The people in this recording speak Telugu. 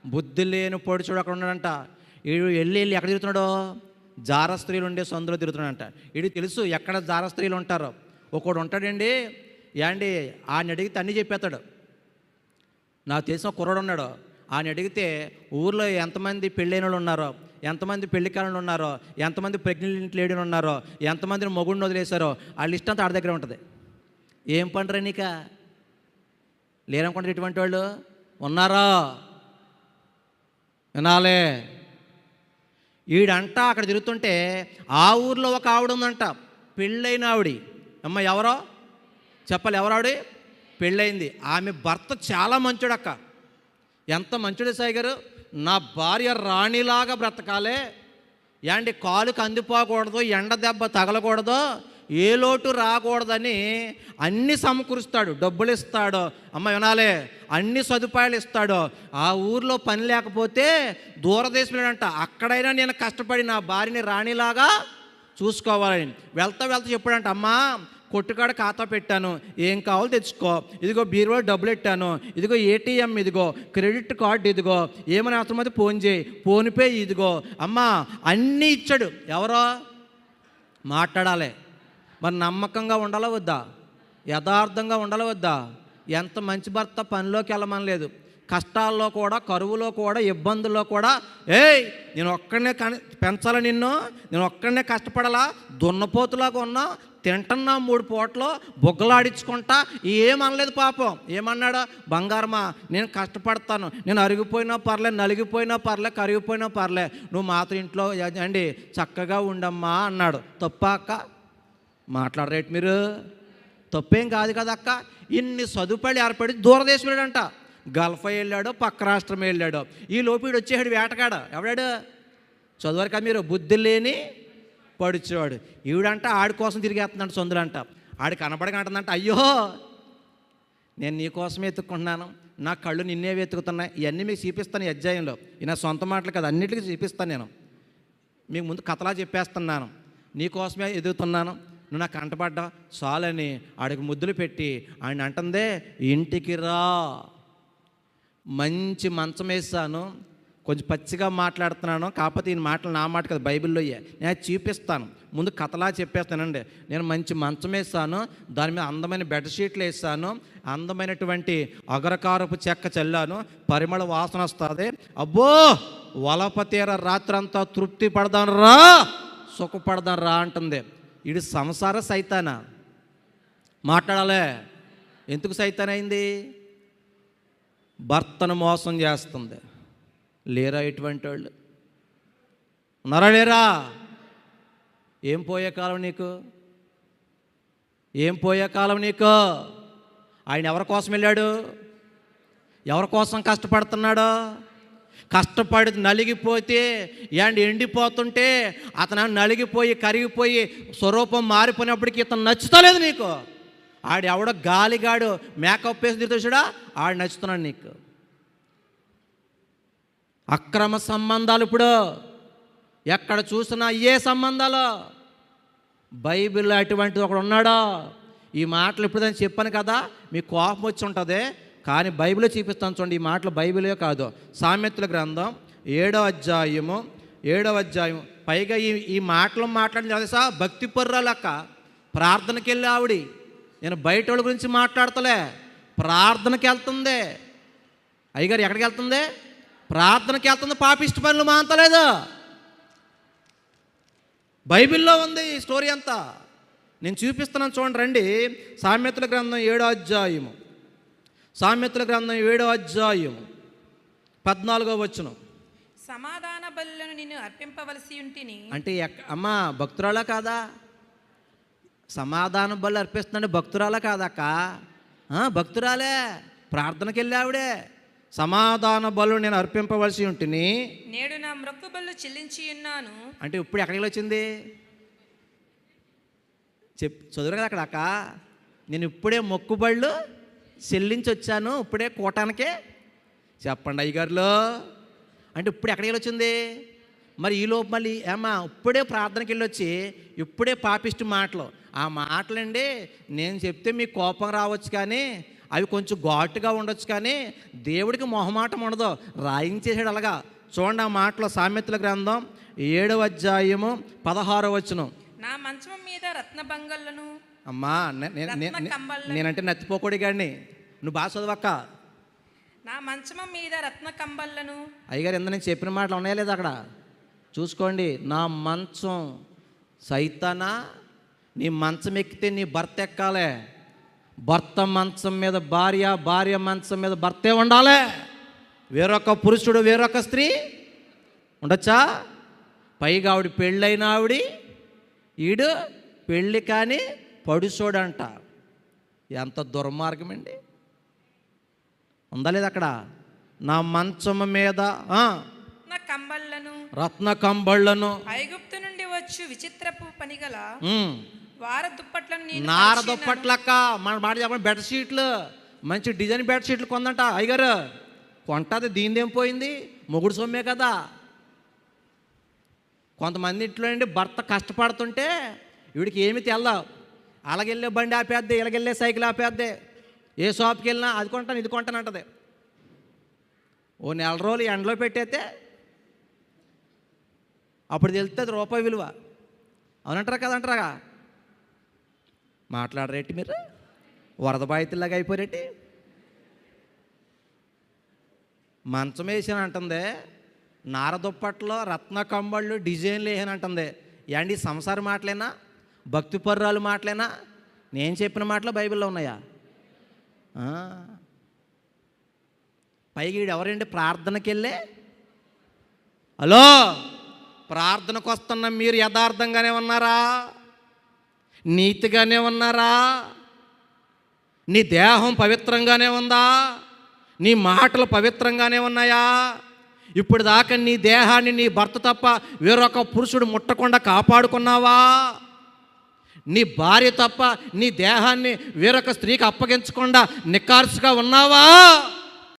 బుద్ధి లేని పొడుచుడు అక్కడ ఉన్నాడంట. వీడు వెళ్ళి ఎక్కడ తిరుగుతున్నాడో, జార స్త్రీలు ఉండే సందులో తిరుగుతున్నాడంట. వీడికి తెలుసు ఎక్కడ జార స్త్రీలు ఉంటారో. ఒకడు ఉంటాడండి, ఏండి ఆయన అడిగితే అన్నీ చెప్పేస్తాడు. నాకు తెలిసిన కుర్రాడు ఉన్నాడు, ఆయన అడిగితే ఊర్లో ఎంతమంది పెళ్ళైన వాళ్ళు ఉన్నారో, ఎంతమంది పెళ్లి కాలంలో ఉన్నారో, ఎంతమంది ప్రెగ్నెంట్ లేడీలు ఉన్నారో, ఎంతమందిని మొగుడిని వదిలేశారో ఆ లిస్ట్ అంతా ఆడ దగ్గర ఉంటుంది. ఏం పండరా నీక లేరనుకుంటారు ఇటువంటి వాళ్ళు ఉన్నారా? వినాలే. ఈడంట అక్కడ తిరుగుతుంటే ఆ ఊర్లో ఒక ఆవిడ ఉందంట, పెళ్ళైన ఆవిడ. అమ్మ ఎవరో చెప్పాలి, ఎవరావిడ? పెళ్ళయింది. ఆమె భర్త చాలా మంచోడు అక్క. ఎంత మంచోడు సాయి గారు, నా భార్య రాణిలాగా బ్రతకాలే, ఏంటి కాలుకు అందిపోకూడదు, ఎండ దెబ్బ తగలకూడదు, ఏ లోటు రాకూడదని అన్ని సమకూరుస్తాడు, డబ్బులు ఇస్తాడు. అమ్మ వినాలే, అన్ని సదుపాయాలు ఇస్తాడు. ఆ ఊర్లో పని లేకపోతే దూరదేశంలోనంట, అక్కడైనా నేను కష్టపడి నా భార్యని రాణిలాగా చూసుకోవాలని వెళ్తా చెప్పాడంట, అమ్మా కొట్టుకాడ ఖాతా పెట్టాను, ఏం కావాలో తెచ్చుకో, ఇదిగో బీరువాలో డబ్బులు పెట్టాను, ఇదిగో ఏటీఎం ఇదిగో, క్రెడిట్ కార్డు ఇదిగో, ఏమైనా అవసరమైతే ఫోన్ చేయి, ఫోన్పే ఇదిగో. అమ్మా అన్నీ ఇచ్చాడు. ఎవరో మాట్లాడాలి. మరి నమ్మకంగా ఉండాలా వద్దా? యథార్థంగా ఉండాలా వద్దా? ఎంత మంచి భర్త పనిలోకి వెళ్ళమనలేదు, కష్టాల్లో కూడా, కరువులో కూడా, ఇబ్బందుల్లో కూడా, ఏయ్ నేను ఒక్కడనే పెంచాలా నిన్ను, నేను ఒక్కడనే కష్టపడాలా, దున్నపోతులాగా ఉన్నా, తింటున్నా 3 పూటలు బొగ్గలాడించుకుంటా, ఏమనలేదు పాపం. ఏమన్నాడు? బంగారమా నేను కష్టపడతాను, నేను అరిగిపోయినా పర్లే, నలిగిపోయినా పర్లే, కరిగిపోయినా పర్లే, నువ్వు మాత్రం ఇంట్లో అండి చక్కగా ఉండమ్మా అన్నాడు. తప్పా అక్క? మాట్లాడరేటి మీరు? తప్పేం కాదు కదా అక్క. ఇన్ని సదుపాయాలు ఏర్పడి దూరదేశం వెళ్ళాడంట, గల్ఫ్ వెళ్ళాడు, పక్క రాష్ట్రం వెళ్ళాడు. ఈ లోపీడు వచ్చేవాడు వేటగాడ. ఎవడాడు? చదువురు కదా మీరు, బుద్ధి లేని పడిచేవాడు. ఈవిడంట ఆడి కోసం తిరిగేస్తుందంట సొందులంట. ఆడి కనపడకంటుందంట, అయ్యో నేను నీ కోసమే ఎత్తుక్కుంటున్నాను, నా కళ్ళు నిన్నే వెతుకుతున్నాయి. ఇవన్నీ మీకు చూపిస్తాను ఈ అధ్యాయంలో. ఈ నా సొంత మాటలు కదా, అన్నిటికీ చూపిస్తాను. నేను మీకు ముందు కథలా చెప్పేస్తున్నాను. నీ కోసమే ఎదుగుతున్నాను, నువ్వు నాకు కంటపడ్డా చాలని ఆడికి ముద్దులు పెట్టి ఆయన అంటుందే, ఇంటికి రా, మంచి మంచం వేసాను, కొంచెం పచ్చిగా మాట్లాడుతున్నాను, కాకపోతే ఈ మాటలు నా మాట కదా, బైబిల్లో నేను చూపిస్తాను. ముందు కథలా చెప్పేస్తానండి. నేను మంచి మంచం వేసాను, దాని మీద అందమైన బెడ్షీట్లు వేసాను, అందమైనటువంటి అగరకారపు చెక్క చల్లాను, పరిమళ వాసన వస్తుంది. అబ్బో వలపతీర రాత్రంతా తృప్తి పడదాను రా, సుఖపడదాను రా అంటుంది. ఇది సంసార సైతానా? మాట్లాడాలే. ఎందుకు సైతాన్ అయింది? భర్తను మోసం చేస్తుంది. లేరా ఇటువంటి వాళ్ళు? ఉన్నారా లేరా? ఏం పోయే కాలం నీకు? ఏం పోయే కాలం నీకు? ఆయన ఎవరి కోసం వెళ్ళాడు? ఎవరి కోసం కష్టపడుతున్నాడు? కష్టపడి నలిగిపోతే ఎండిపోతుంటే అతను నలిగిపోయి కరిగిపోయి స్వరూపం మారిపోయినప్పటికీ ఇతను నచ్చుతలేదు నీకు. ఆడెవడో గాలిగాడు మేకప్ వేసి తిరుగుతాడా, ఆడు నచ్చుతున్నాడు నీకు. అక్రమ సంబంధాలు ఇప్పుడు ఎక్కడ చూసినా ఏ సంబంధాలు. బైబిల్లో అటువంటిది ఒకడు ఉన్నాడో. ఈ మాటలు ఇప్పుడు చెప్పాను కదా, మీకు కోపం వచ్చి ఉంటుంది, కానీ బైబిల్లో చూపిస్తాను చూడండి. ఈ మాటలు బైబిలే కాదు, సామెతల గ్రంథం 7వ అధ్యాయం. పైగా ఈ మాటలు మాట్లాడిన తెలుసా, భక్తి పర్రాలక్క. ప్రార్థనకి వెళ్ళి ఆవిడ, నేను బయట వాళ్ళ గురించి మాట్లాడతలే, ప్రార్థనకి వెళ్తుంది. అయ్యగారు ఎక్కడికి వెళ్తుంది? ప్రార్థనకి వెళ్తుంది. పాపిష్టి పనులు మాంతలేదు. బైబిల్లో ఉంది ఈ స్టోరీ అంతా. నేను చూపిస్తున్నాను చూడండి రండి. సామెతల గ్రంథం 7వ అధ్యాయము. సామెతల గ్రంథం 7వ అధ్యాయము 14వ వచనం. సమాధాన బలులను నిన్ను అర్పింపవలసి ఉంటిని. అంటే అమ్మా భక్తురాలా కాదా? సమాధాన బలు అర్పిస్తుందంటే భక్తురాలా కాదక్క? భక్తురాలే, ప్రార్థనకి వెళ్ళి ఆవిడే. సమాధాన బలు నేను అర్పింపవలసి ఉంటిని, నేడు నా మొక్కు బలు చెల్లించి ఉన్నాను. అంటే ఇప్పుడు ఎక్కడికి వచ్చింది? చదువు కదా అక్కడ. అక్క నేను ఇప్పుడే మొక్కుబళ్ళు చెల్లించి వచ్చాను, ఇప్పుడే కూటానికే. చెప్పండి అయ్యగారులో. అంటే ఇప్పుడు ఎక్కడికి వచ్చింది? మరి ఈలోపు మళ్ళీ ఏమా ఇప్పుడే ప్రార్థనకి వెళ్ళొచ్చి ఇప్పుడే పాపిష్టి మాటలు. ఆ మాటలండి నేను చెప్తే మీకు కోపం రావచ్చు, కానీ అవి కొంచెం ఘాటుగా ఉండొచ్చు, కానీ దేవుడికి మొహమాటం ఉండదు, రాయించేసాడు అలాగా. చూడండి ఆ మాటలో, సామెతల గ్రంథం 7వ అధ్యాయము 16వ వచనం. నా మంచం మీద రత్నబంగళ్ళను. అమ్మా నేనంటే నత్తిపోకూడి గాడిని, నువ్వు బాగా చదవక్క. నా మంచం మీద రత్న కంబళ్ళను. అయ్యగారు ఎంత నేను చెప్పిన మాటలు ఉన్నాయా లేదా అక్కడ చూసుకోండి. నా మంచం, సైతానా నీ మంచం ఎక్కితే నీ భర్త ఎక్కాలే. భర్త మంచం మీద భార్య, భార్య మంచం మీద భర్తే ఉండాలి. వేరొక పురుషుడు వేరొక స్త్రీ ఉండొచ్చా? పైగా ఆవిడ పెళ్ళైన ఈడు పెళ్ళి కానీ పడుసోడంట. ఎంత దుర్మార్గం అండి. ఉందా లేదా అక్కడ? నా మంచం మీద రత్న కంబళ్ళను ఐగుప్తు నుండి వచ్చు విచిత్రపు పనిగల వార దుప్పట్లను నార దుప్పట్లక్క మన మాట చెప్పండి. బెడ్షీట్లు మంచి డిజైన్ బెడ్షీట్లు కొందంట అయ్యగారు. కొంటది, దీనిదేం పోయింది, మొగుడు సొమ్మే కదా. కొంతమంది ఇంట్లో అండి భర్త కష్టపడుతుంటే వీడికి ఏమి తెల్దా, అలాగెళ్ళే బండి ఆపేద్దే, ఇలాగెళ్ళే సైకిల్ ఆపేద్దే, ఏ షాప్కి వెళ్ళినా అది కొంటాను ఇది కొంటానంటది. ఓ నెల రోజులు ఎండలో పెట్టేస్తే అప్పుడు తెలుస్తుంది రూపాయి విలువ. అవునంటారా కదంటారా? మాట్లాడరేంటి మీరు? వరద బాధితుల్లాగా అయిపోరేంటి? మంచం వేసాను అంటుంది, నార దుప్పట్లో రత్న కంబళ్ళు డిజైన్లు వేసాను అంటుంది. ఏండి సంసార మాటలేనా, భక్తి పర్రాలు మాటలేనా? నేను చెప్పిన మాటలు బైబిల్లో ఉన్నాయా? పైగా వీడు ఎవరండి ప్రార్థనకి వెళ్ళే? హలో, ప్రార్థనకు వస్తున్న మీరు యథార్థంగానే ఉన్నారా? నీతిగానే ఉన్నారా? నీ దేహం పవిత్రంగానే ఉందా? నీ మాటలు పవిత్రంగానే ఉన్నాయా? ఇప్పుడు దాకా నీ దేహాన్ని నీ భర్త తప్ప వేరొక పురుషుడు ముట్టకుండా కాపాడుకున్నావా? నీ భార్య తప్ప నీ దేహాన్ని వేరొక స్త్రీకి అప్పగించకుండా నిఖార్సుగా ఉన్నావా?